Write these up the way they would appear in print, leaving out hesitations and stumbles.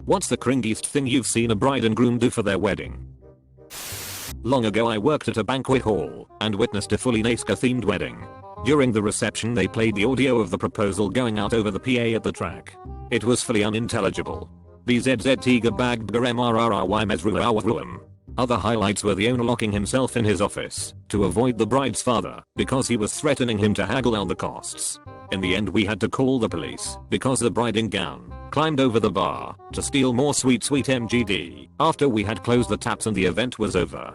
What's the cringiest thing you've seen a bride and groom do for their wedding? Long ago I worked at a banquet hall and witnessed a fully NASCAR themed wedding. During the reception they played the audio of the proposal going out over the PA at the track. It was fully unintelligible. BZZ Tiger Bag MRRRY Mesruawruam. Other highlights were the owner locking himself in his office to avoid the bride's father because he was threatening him to haggle out the costs. In the end we had to call the police because the bride in gown climbed over the bar to steal more sweet MGD after we had closed the taps and the event was over.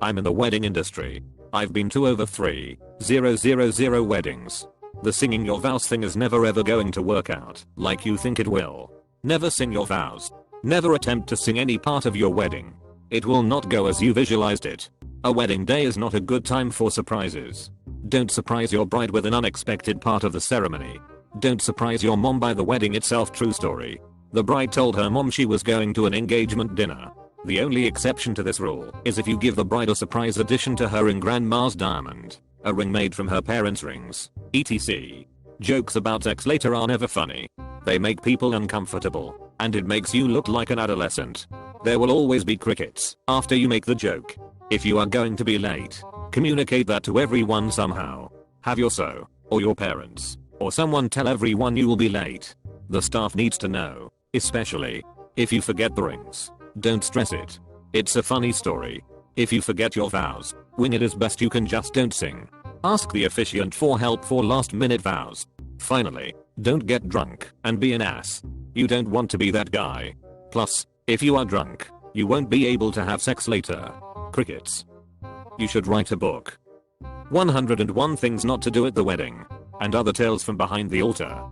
I'm in the wedding industry. I've been to over 3,000 weddings. The singing your vows thing is never ever going to work out like you think it will. Never sing your vows. Never attempt to sing any part of your wedding. It will not go as you visualized it. A wedding day is not a good time for surprises. Don't surprise your bride with an unexpected part of the ceremony. Don't surprise your mom by the wedding itself. True story. The bride told her mom she was going to an engagement dinner. The only exception to this rule is if you give the bride a surprise addition to her ring grandma's diamond. A ring made from her parents' rings. etc. Jokes about sex later are never funny. They make people uncomfortable, and it makes you look like an adolescent. There will always be crickets after you make the joke. If you are going to be late, communicate that to everyone somehow. Have your so, or your parents, or someone tell everyone you will be late. The staff needs to know, especially if you forget the rings. Don't stress it. It's a funny story. If you forget your vows, wing it as best you can, just don't sing. Ask the officiant for help for last minute vows. Finally, don't get drunk and be an ass. You don't want to be that guy. Plus, if you are drunk, you won't be able to have sex later. Crickets. You should write a book. 101 Things Not to Do at the Wedding, and Other Tales from Behind the Altar.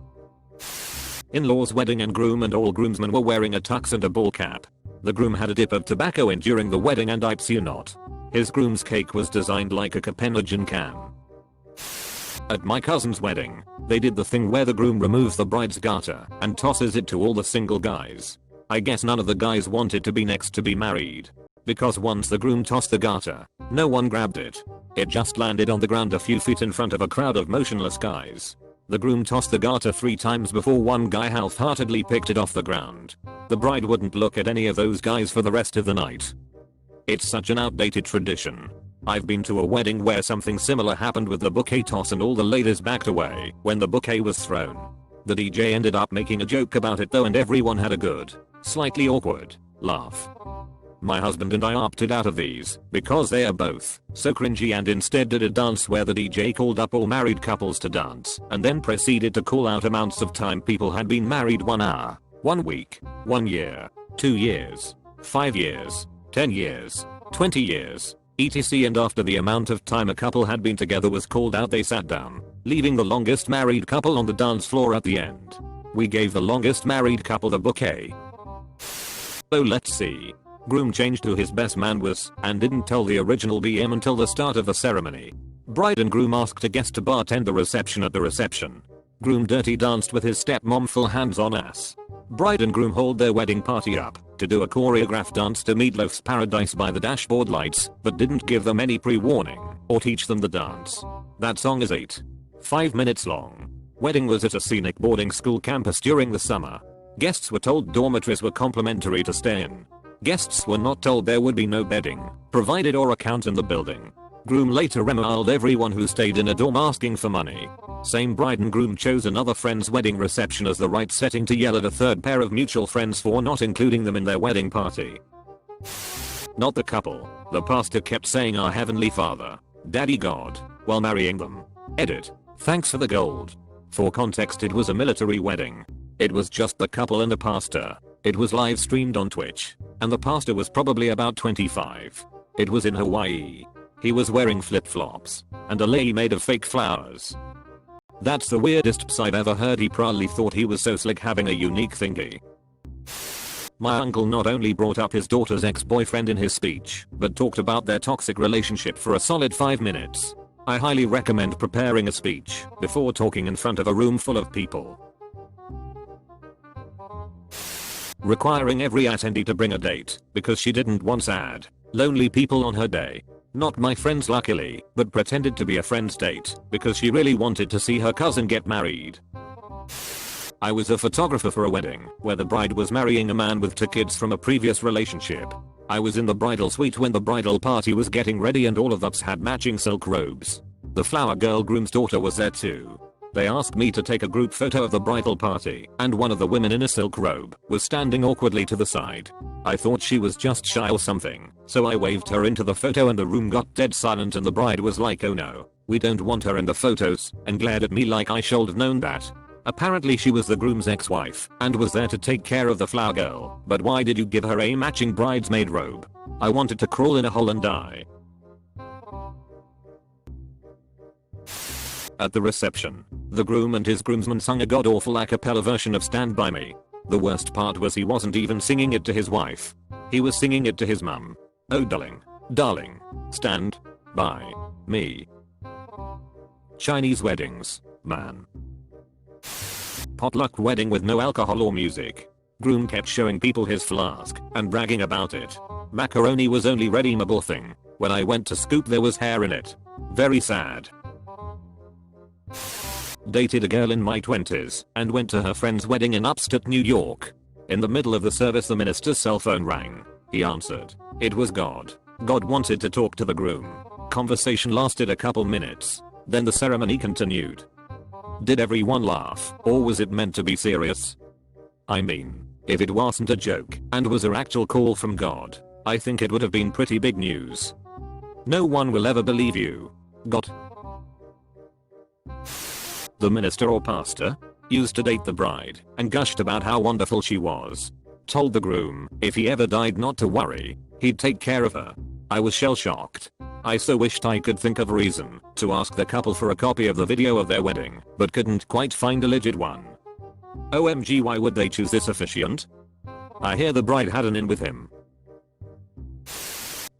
In-laws wedding and groom and all groomsmen were wearing a tux and a ball cap. The groom had a dip of tobacco in during the wedding and I you not. His groom's cake was designed like a Copenhagen can. At my cousin's wedding, they did the thing where the groom removes the bride's garter and tosses it to all the single guys. I guess none of the guys wanted to be next to be married. Because once the groom tossed the garter, no one grabbed it. It just landed on the ground a few feet in front of a crowd of motionless guys. The groom tossed the garter 3 times before one guy half-heartedly picked it off the ground. The bride wouldn't look at any of those guys for the rest of the night. It's such an outdated tradition. I've been to a wedding where something similar happened with the bouquet toss and all the ladies backed away when the bouquet was thrown. The DJ ended up making a joke about it though and everyone had a good, slightly awkward, laugh. My husband and I opted out of these because they are both so cringy and instead did a dance where the DJ called up all married couples to dance and then proceeded to call out amounts of time people had been married: 1 hour, 1 week, 1 year, 2 years, 5 years, 10 years, 20 years, etc. And after the amount of time a couple had been together was called out, they sat down, leaving the longest married couple on the dance floor at the end. We gave the longest married couple the bouquet. So let's see. Groom changed who his best man was and didn't tell the original BM until the start of the ceremony. Bride and groom asked a guest to bartend the reception at the reception. Groom dirty danced with his stepmom full hands on ass. Bride and groom hold their wedding party up to do a choreographed dance to Meatloaf's Paradise by the dashboard lights, but didn't give them any pre-warning or teach them the dance. That song is 5 minutes long. Wedding was at a scenic boarding school campus during the summer. Guests were told dormitories were complimentary to stay in. Guests were not told there would be no bedding provided or account in the building. Groom later reviled everyone who stayed in a dorm asking for money. Same bride and groom chose another friend's wedding reception as the right setting to yell at a third pair of mutual friends for not including them in their wedding party. Not the couple. The pastor kept saying "Our Heavenly Father, Daddy God," while marrying them. Edit. Thanks for the gold. For context, it was a military wedding. It was just the couple and the pastor. It was live streamed on Twitch, and the pastor was probably about 25. It was in Hawaii. He was wearing flip-flops, and a lei made of fake flowers. That's the weirdest ps I've ever heard. He probably thought he was so slick having a unique thingy. My uncle not only brought up his daughter's ex-boyfriend in his speech, but talked about their toxic relationship for a solid 5 minutes. I highly recommend preparing a speech before talking in front of a room full of people. Requiring every attendee to bring a date because she didn't want sad, lonely people on her day. Not my friends luckily, but pretended to be a friend's date because she really wanted to see her cousin get married. I was a photographer for a wedding where the bride was marrying a man with 2 kids from a previous relationship. I was in the bridal suite when the bridal party was getting ready and all of us had matching silk robes. The flower girl groom's daughter was there too. They asked me to take a group photo of the bridal party and one of the women in a silk robe was standing awkwardly to the side. I thought she was just shy or something, so I waved her into the photo and the room got dead silent and the bride was like, "Oh no, we don't want her in the photos," and glared at me like I should have known that. Apparently she was the groom's ex-wife and was there to take care of the flower girl, but why did you give her a matching bridesmaid robe? I wanted to crawl in a hole and die. At the reception, the groom and his groomsmen sung a god-awful a cappella version of Stand By Me. The worst part was he wasn't even singing it to his wife. He was singing it to his mum. "Oh darling, darling, stand by me." Chinese weddings, man. Potluck wedding with no alcohol or music. Groom kept showing people his flask and bragging about it. Macaroni was only redeemable thing. When I went to scoop there was hair in it. Very sad. Dated a girl in my 20s and went to her friend's wedding in upstate New York. In the middle of the service the minister's cell phone rang. He answered. It was God. God wanted to talk to the groom. Conversation lasted a couple minutes. Then the ceremony continued. Did everyone laugh, or was it meant to be serious? I mean, if it wasn't a joke and was an actual call from God, I think it would have been pretty big news. No one will ever believe you. God. The minister or pastor used to date the bride and gushed about how wonderful she was. Told the groom if he ever died not to worry, he'd take care of her. I was shell-shocked. I so wished I could think of a reason to ask the couple for a copy of the video of their wedding, but couldn't quite find a legit one. OMG, why would they choose this officiant? I hear the bride had an in with him.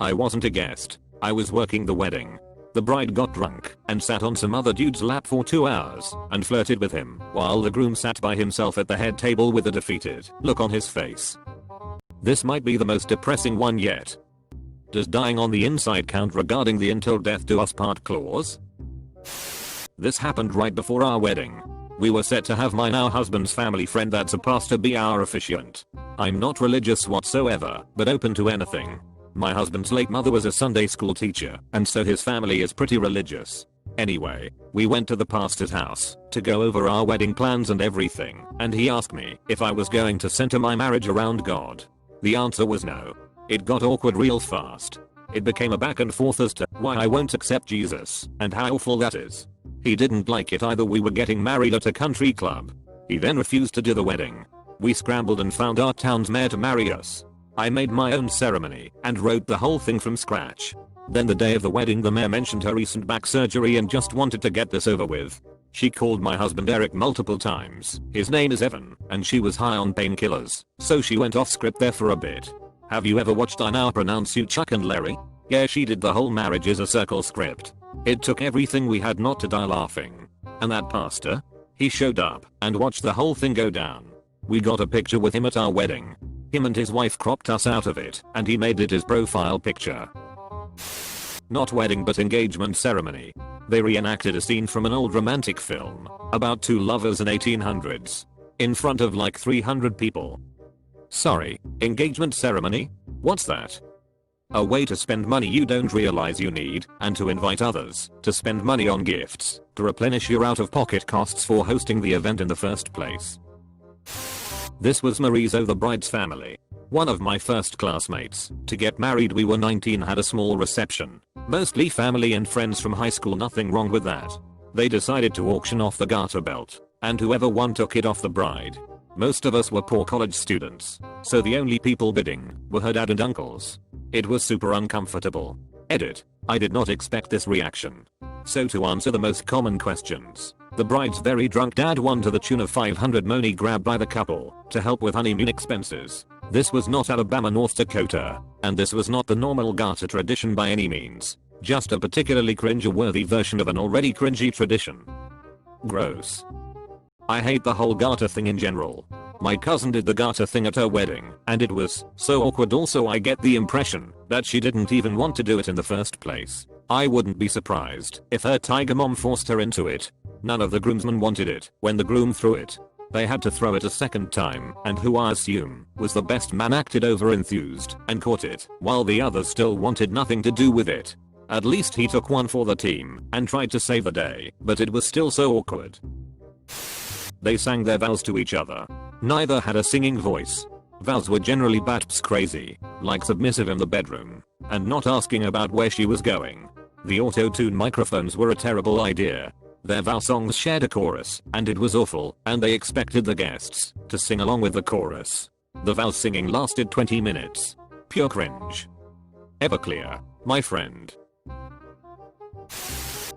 I wasn't a guest. I was working the wedding. The bride got drunk and sat on some other dude's lap for 2 hours and flirted with him while the groom sat by himself at the head table with a defeated look on his face. This might be the most depressing one yet. Does dying on the inside count regarding the until death do us part clause? This happened right before our wedding. We were set to have my now husband's family friend that's a pastor be our officiant. I'm not religious whatsoever, but open to anything. My husband's late mother was a Sunday school teacher, and so his family is pretty religious. Anyway, we went to the pastor's house to go over our wedding plans and everything, and he asked me if I was going to center my marriage around God. The answer was no. It got awkward real fast. It became a back and forth as to why I won't accept Jesus and how awful that is. He didn't like it either. We were getting married at a country club. He then refused to do the wedding. We scrambled and found our town's mayor to marry us. I made my own ceremony and wrote the whole thing from scratch. Then the day of the wedding the mayor mentioned her recent back surgery and just wanted to get this over with. She called my husband Eric multiple times. His name is Evan, and she was high on painkillers, so she went off script there for a bit. Have you ever watched I Now Pronounce You Chuck and Larry? Yeah, she did the whole marriage as a circle script. It took everything we had not to die laughing. And that pastor? He showed up and watched the whole thing go down. We got a picture with him at our wedding. Him and his wife cropped us out of it and he made it his profile picture. Not wedding but engagement ceremony. They reenacted a scene from an old romantic film about two lovers in 1800s. In front of like 300 people. Sorry, engagement ceremony? What's that? A way to spend money you don't realize you need and to invite others to spend money on gifts to replenish your out-of-pocket costs for hosting the event in the first place. This was Marizo, the bride's family. One of my first classmates to get married. We were 19, had a small reception. Mostly family and friends from high school, nothing wrong with that. They decided to auction off the garter belt and whoever won took it off the bride. Most of us were poor college students, so the only people bidding were her dad and uncles. It was super uncomfortable. Edit. I did not expect this reaction. So to answer the most common questions, the bride's very drunk dad won to the tune of 500 money grabbed by the couple to help with honeymoon expenses. This was not Alabama, North Dakota, and this was not the normal garter tradition by any means, just a particularly cringe-worthy version of an already cringy tradition. Gross. I hate the whole garter thing in general. My cousin did the garter thing at her wedding, and it was so awkward. Also, I get the impression that she didn't even want to do it in the first place. I wouldn't be surprised if her tiger mom forced her into it. None of the groomsmen wanted it when the groom threw it. They had to throw it a second time, and who I assume was the best man acted over enthused and caught it, while the others still wanted nothing to do with it. At least he took one for the team and tried to save the day, but it was still so awkward. They sang their vows to each other. Neither had a singing voice. Vows were generally batps crazy, like submissive in the bedroom, and not asking about where she was going. The auto-tune microphones were a terrible idea. Their vow songs shared a chorus, and it was awful, and they expected the guests to sing along with the chorus. The vow singing lasted 20 minutes. Pure cringe. Everclear, my friend.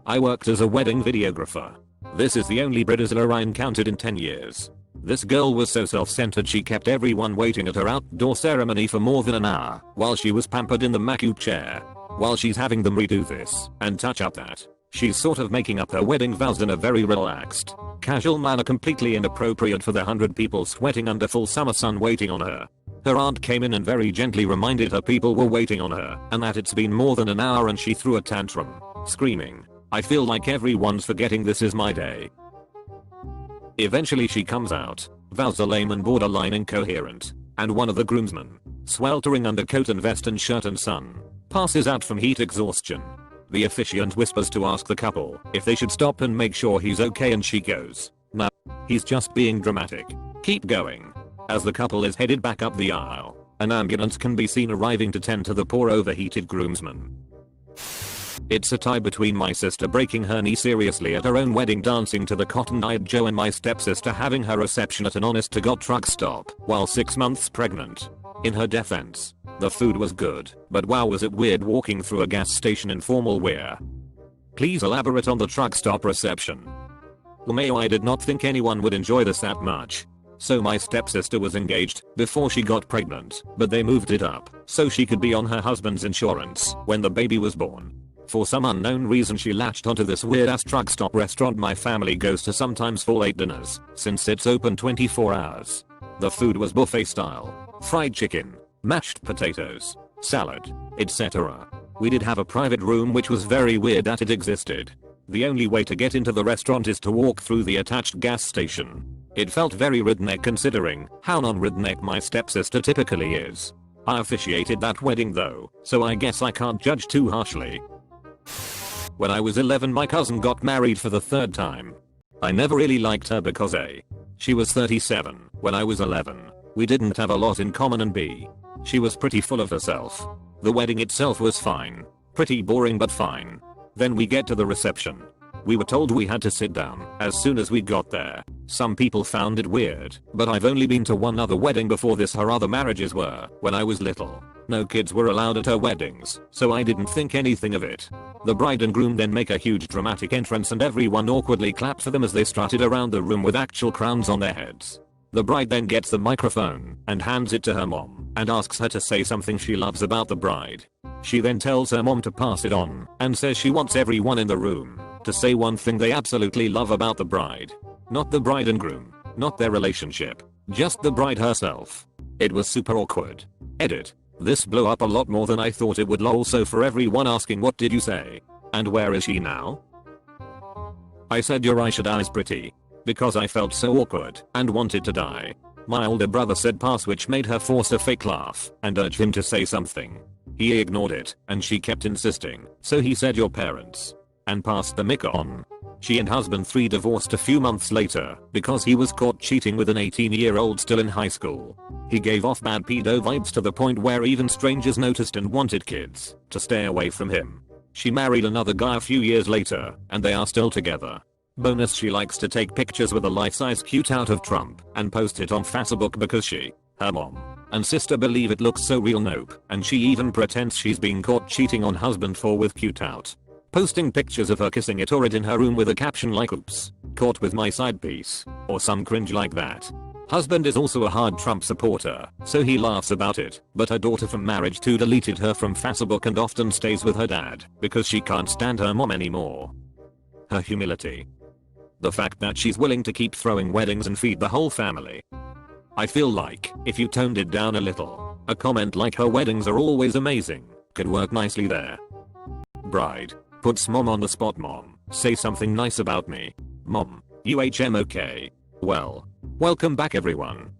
I worked as a wedding videographer. This is the only Bridezilla I encountered in 10 years. This girl was so self-centered she kept everyone waiting at her outdoor ceremony for more than an hour, while she was pampered in the Macu chair. While she's having them redo this and touch up that, she's sort of making up her wedding vows in a very relaxed, casual manner, completely inappropriate for the 100 people sweating under full summer sun waiting on her. Her aunt came in and very gently reminded her people were waiting on her and that it's been more than an hour, and she threw a tantrum, screaming, "I feel like everyone's forgetting this is my day." Eventually she comes out, vows are lame and borderline incoherent, and one of the groomsmen, sweltering under coat and vest and shirt and sun, passes out from heat exhaustion. The officiant whispers to ask the couple if they should stop and make sure he's okay, and she goes, "No, he's just being dramatic. Keep going." As the couple is headed back up the aisle, an ambulance can be seen arriving to tend to the poor overheated groomsman. It's a tie between my sister breaking her knee seriously at her own wedding dancing to the Cotton-Eyed Joe and my stepsister having her reception at an honest-to-God truck stop while 6 months pregnant. In her defense, the food was good, but wow was it weird walking through a gas station in formal wear. Please elaborate on the truck stop reception. LMAO, I did not think anyone would enjoy this that much. So my stepsister was engaged before she got pregnant, but they moved it up so she could be on her husband's insurance when the baby was born. For some unknown reason she latched onto this weird ass truck stop restaurant my family goes to sometimes for late dinners, since it's open 24 hours. The food was buffet style. Fried chicken, mashed potatoes, salad, etc. We did have a private room, which was very weird that it existed. The only way to get into the restaurant is to walk through the attached gas station. It felt very redneck considering how non-redneck my stepsister typically is. I officiated that wedding though, so I guess I can't judge too harshly. When I was 11 my cousin got married for the 3rd time. I never really liked her because A, she was 37 when I was 11. We didn't have a lot in common, and B, she was pretty full of herself. The wedding itself was fine. Pretty boring but fine. Then we get to the reception. We were told we had to sit down as soon as we got there. Some people found it weird, but I've only been to one other wedding before this. Her other marriages were when I was little. No kids were allowed at her weddings, so I didn't think anything of it. The bride and groom then make a huge dramatic entrance and everyone awkwardly clapped for them as they strutted around the room with actual crowns on their heads. The bride then gets the microphone and hands it to her mom and asks her to say something she loves about the bride. She then tells her mom to pass it on and says she wants everyone in the room to say one thing they absolutely love about the bride. Not the bride and groom, not their relationship, just the bride herself. It was super awkward. Edit. This blew up a lot more than I thought it would. Lol. So for everyone asking what did you say? And where is she now? I said your Aisha is pretty. Because I felt so awkward and wanted to die. My older brother said pass, which made her force a fake laugh and urged him to say something. He ignored it and she kept insisting, so he said your parents. And passed the mic on. She and husband 3 divorced a few months later because he was caught cheating with an 18-year-old still in high school. He gave off bad pedo vibes to the point where even strangers noticed and wanted kids to stay away from him. She married another guy a few years later and they are still together. Bonus, she likes to take pictures with a life-size cute out of Trump and post it on Facebook because she, her mom, and sister believe it looks so real. Nope. And she even pretends she's being caught cheating on husband 4 with cute out. Posting pictures of her kissing it or it in her room with a caption like oops, caught with my side piece, or some cringe like that. Husband is also a hard Trump supporter, so he laughs about it, but her daughter from marriage 2 deleted her from Facebook and often stays with her dad because she can't stand her mom anymore. Her humility. The fact that she's willing to keep throwing weddings and feed the whole family. I feel like if you toned it down a little, a comment like her weddings are always amazing could work nicely there. Bride. Puts mom on the spot. Mom, say something nice about me. Mom, UHM okay. Well, Welcome back everyone.